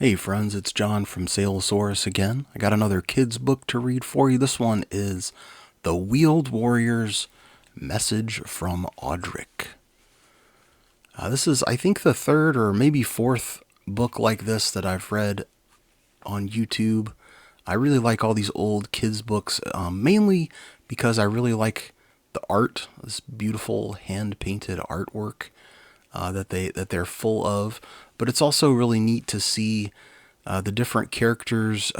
Hey friends, it's John from Saleosaurus again. I got another kid's book to read for you. This one is The Wheeled Warrior's Message from Audric. This is, I think, the third or maybe fourth book like this that I've read on YouTube. I really like all these old kids' books, mainly because I really like the art, this beautiful hand-painted artwork that they're full of. But it's also really neat to see the different characters.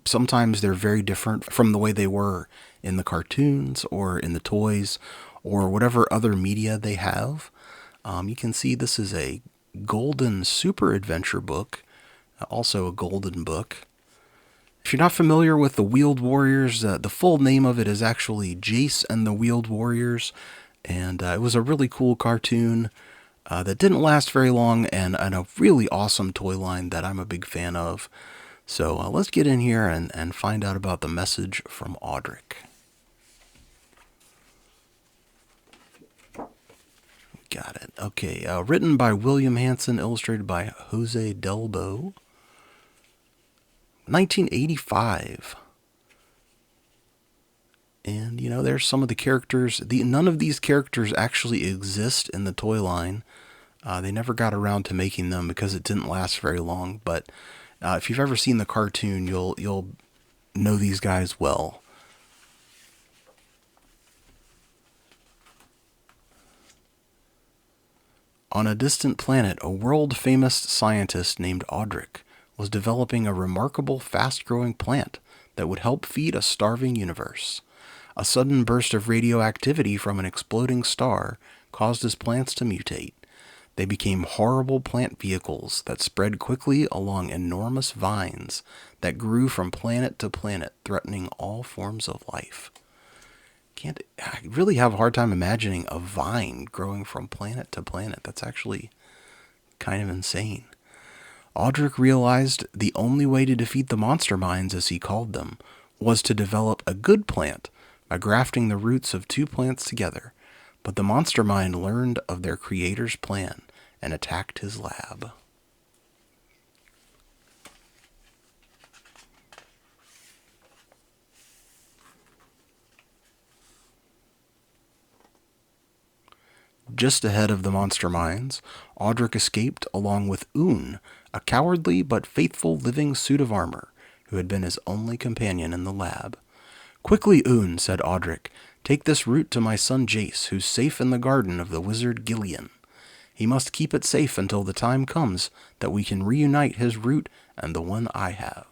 Sometimes they're very different from the way they were in the cartoons or in the toys or whatever other media they have. You can see this is a golden super adventure book, also a golden book. If you're not familiar with the Wheeled Warriors, the full name of it is actually Jayce and the Wheeled Warriors, and it was a really cool cartoon that didn't last very long, and a really awesome toy line that I'm a big fan of. So let's get in here and find out about the message from Audric. Got it. Okay, written by William Hanson, illustrated by Jose Delbo. 1985. And, you know, there's some of the characters. None of these characters actually exist in the toy line. They never got around to making them because it didn't last very long. But if you've ever seen the cartoon, you'll know these guys well. On a distant planet, a world-famous scientist named Audric was developing a remarkable, fast-growing plant that would help feed a starving universe. A sudden burst of radioactivity from an exploding star caused his plants to mutate. They became horrible plant vehicles that spread quickly along enormous vines that grew from planet to planet, threatening all forms of life. I really have a hard time imagining a vine growing from planet to planet. That's actually kind of insane. Audric realized the only way to defeat the monster minds, as he called them, was to develop a good plant by grafting the roots of two plants together. But the monster mind learned of their creator's plan and attacked his lab. Just ahead of the monster minds, Audric escaped along with Un, a cowardly but faithful living suit of armor, who had been his only companion in the lab. "Quickly, Un," said Audric, "take this root to my son Jayce, who's safe in the garden of the wizard Gillian. He must keep it safe until the time comes that we can reunite his root and the one I have."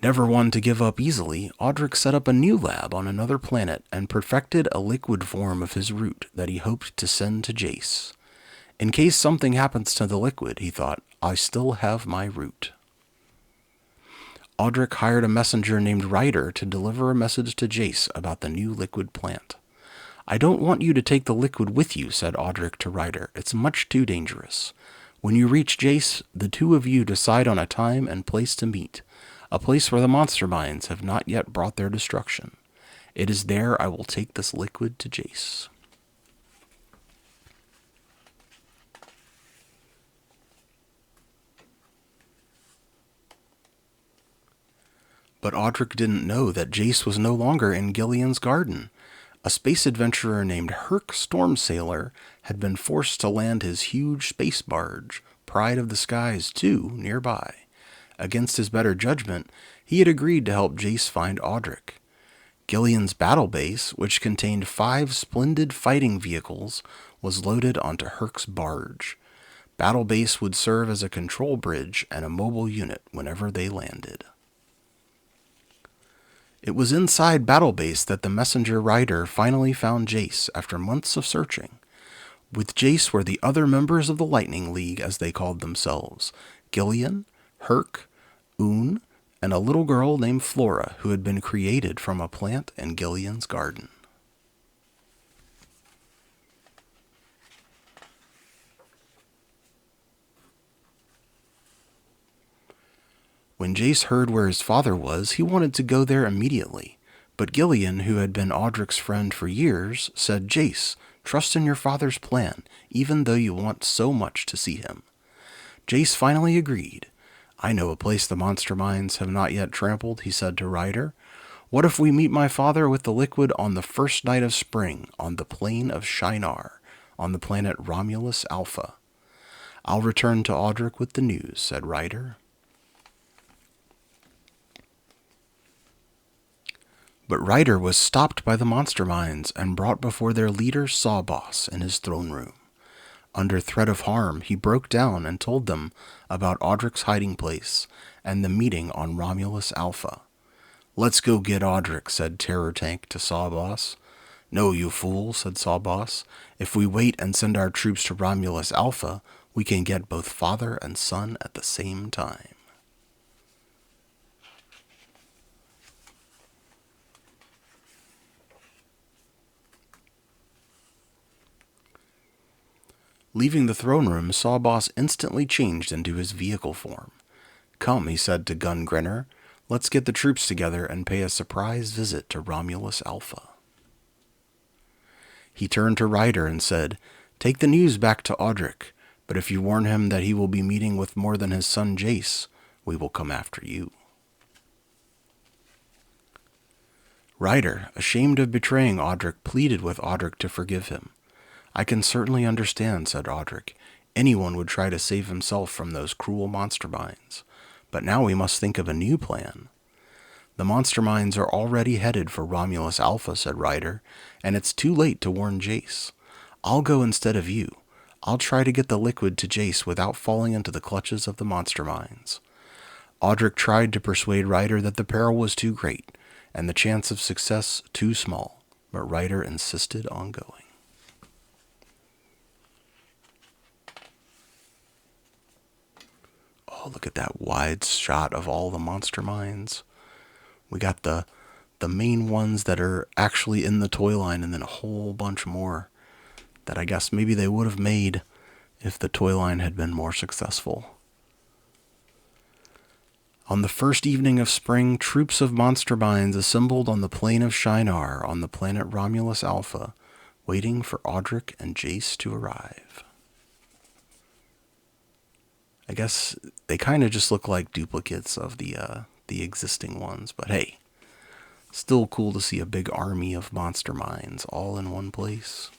Never one to give up easily, Audric set up a new lab on another planet and perfected a liquid form of his root that he hoped to send to Jayce. In case something happens to the liquid, he thought, I still have my root. Audric hired a messenger named Ryder to deliver a message to Jayce about the new liquid plant. "I don't want you to take the liquid with you," said Audric to Ryder. "It's much too dangerous. When you reach Jayce, the two of you decide on a time and place to meet, a place where the monster minds have not yet brought their destruction. It is there I will take this liquid to Jayce." But Audric didn't know that Jayce was no longer in Gillian's garden. A space adventurer named Herc Stormsailor had been forced to land his huge space barge, Pride of the Skies 2, nearby. Against his better judgment, he had agreed to help Jayce find Audric. Gillian's battle base, which contained 5 splendid fighting vehicles, was loaded onto Herc's barge. Battle base would serve as a control bridge and a mobile unit whenever they landed. It was inside Battle Base that the messenger Ryder finally found Jayce after months of searching. With Jayce were the other members of the Lightning League, as they called themselves, Gillian, Herc, Un, and a little girl named Flora, who had been created from a plant in Gillian's garden. When Jayce heard where his father was, he wanted to go there immediately. But Gillian, who had been Audric's friend for years, said, "Jayce, Trust in your father's plan, even though you want so much to see him. Jayce finally agreed. I know a place the monster minds have not yet trampled, he said to Ryder. What if we meet my father with the liquid on the first night of spring on the plain of Shinar, on the planet Romulus Alpha? I'll return to Audric with the news, said Ryder. But Ryder was stopped by the monster minds and brought before their leader Sawboss in his throne room. Under threat of harm, he broke down and told them about Audric's hiding place and the meeting on Romulus Alpha. Let's go get Audric, said Terror Tank to Sawboss. No, you fool, said Sawboss. If we wait and send our troops to Romulus Alpha, we can get both father and son at the same time. Leaving the throne room, Sawboss instantly changed into his vehicle form. Come, he said to Gun Grinner, let's get the troops together and pay a surprise visit to Romulus Alpha. He turned to Ryder and said, take the news back to Audric, but if you warn him that he will be meeting with more than his son Jayce, we will come after you. Ryder, ashamed of betraying Audric, pleaded with Audric to forgive him. I can certainly understand, said Audric. Anyone would try to save himself from those cruel monster minds. But now we must think of a new plan. The monster minds are already headed for Romulus Alpha, said Ryder, and it's too late to warn Jayce. I'll go instead of you. I'll try to get the liquid to Jayce without falling into the clutches of the monster minds. Audric tried to persuade Ryder that the peril was too great, and the chance of success too small, but Ryder insisted on going. Oh, look at that wide shot of all the monster minds. We got the main ones that are actually in the toy line, and then a whole bunch more that I guess maybe they would have made if the toy line had been more successful. On the first evening of spring, troops of monster minds assembled on the plain of Shinar on the planet Romulus Alpha, waiting for Audric and Jayce to arrive. I guess they kind of just look like duplicates of the existing ones, but hey, still cool to see a big army of monster minds all in one place.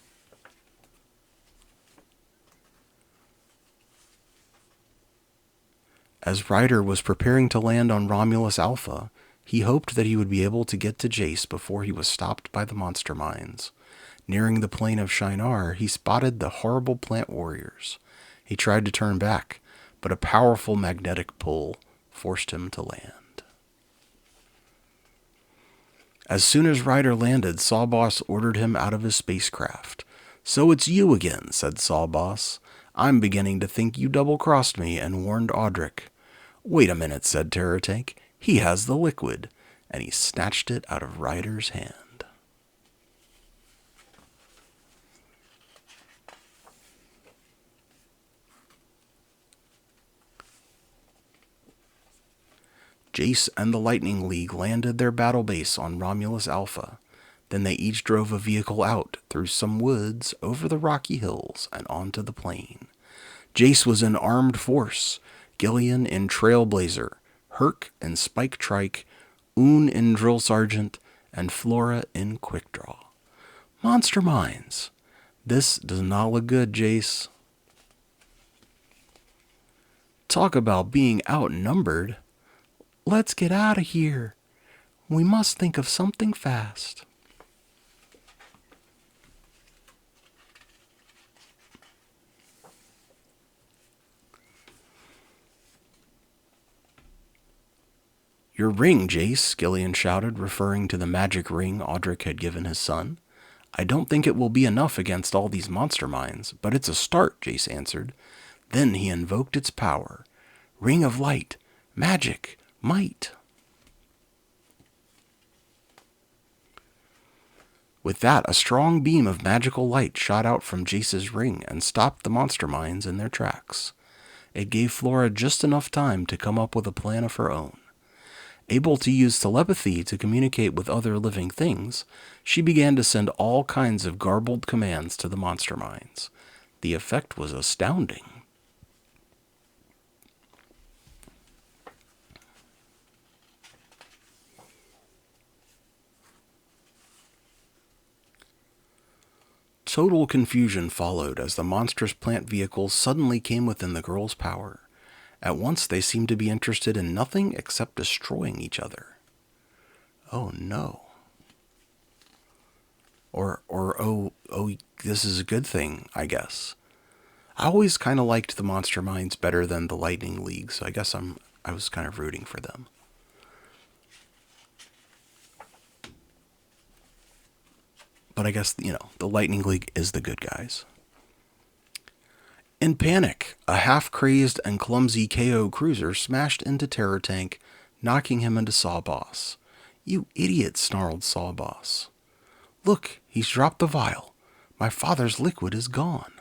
As Ryder was preparing to land on Romulus Alpha, he hoped that he would be able to get to Jayce before he was stopped by the monster minds. Nearing the plain of Shinar, he spotted the horrible plant warriors. He tried to turn back, but a powerful magnetic pull forced him to land. As soon as Ryder landed, Sawboss ordered him out of his spacecraft. So it's you again, said Sawboss. I'm beginning to think you double-crossed me and warned Audric. Wait a minute, said Terror Tank. He has the liquid, and he snatched it out of Ryder's hand. Jayce and the Lightning League landed their battle base on Romulus Alpha. Then they each drove a vehicle out through some woods, over the rocky hills, and onto the plain. Jayce was in armed force, Gillian in Trailblazer, Herc in Spike Trike, Oon in Drill Sergeant, and Flora in Quick Draw. Monster minds. This does not look good, Jayce. Talk about being outnumbered. Let's get out of here. We must think of something fast. Your ring, Jayce, Gillian shouted, referring to the magic ring Audric had given his son. I don't think it will be enough against all these monster minds, but it's a start, Jayce answered. Then he invoked its power. Ring of light, magic, might. With that, a strong beam of magical light shot out from Jayce's ring and stopped the monster minds in their tracks. It gave Flora just enough time to come up with a plan of her own. Able to use telepathy to communicate with other living things, she began to send all kinds of garbled commands to the monster minds. The effect was astounding. Total confusion followed as the monstrous plant vehicles suddenly came within the girl's power. At once they seemed to be interested in nothing except destroying each other. Oh no. Or oh, this is a good thing, I guess. I always kind of liked the Monster Minds better than the Lightning League, so I guess I was kind of rooting for them. But I guess, the Lightning League is the good guys. In panic, a half-crazed and clumsy KO cruiser smashed into Terror Tank, knocking him into Sawboss. You idiot, snarled Sawboss. Look, he's dropped the vial. My father's liquid is gone.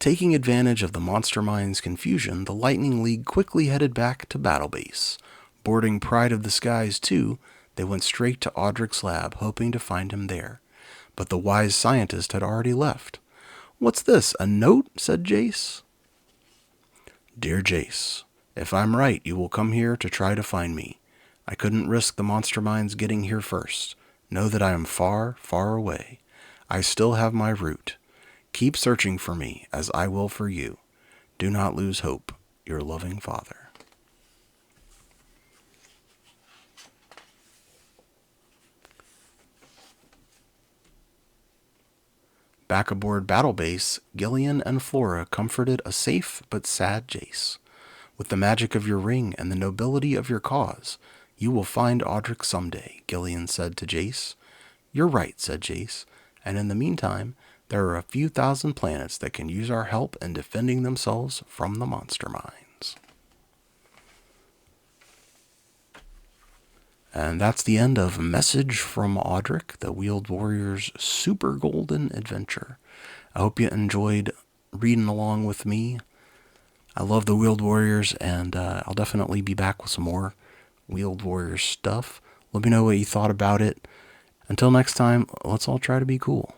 Taking advantage of the Monster Mind's confusion, the Lightning League quickly headed back to Battle Base. Boarding Pride of the Skies 2, they went straight to Audric's lab, hoping to find him there. But the wise scientist had already left. What's this, a note? Said Jayce. Dear Jayce, if I'm right, you will come here to try to find me. I couldn't risk the Monster Minds getting here first. Know that I am far, far away. I still have my route. Keep searching for me, as I will for you. Do not lose hope. Your loving father. Back aboard Battle Base, Gillian and Flora comforted a safe but sad Jayce. With the magic of your ring and the nobility of your cause, you will find Audric someday, Gillian said to Jayce. You're right, said Jayce, and in the meantime, there are a few thousand planets that can use our help in defending themselves from the Monster Minds. And that's the end of Message from Audric, the Wheeled Warriors' Super Golden Adventure. I hope you enjoyed reading along with me. I love the Wheeled Warriors, and I'll definitely be back with some more Wheeled Warriors stuff. Let me know what you thought about it. Until next time, let's all try to be cool.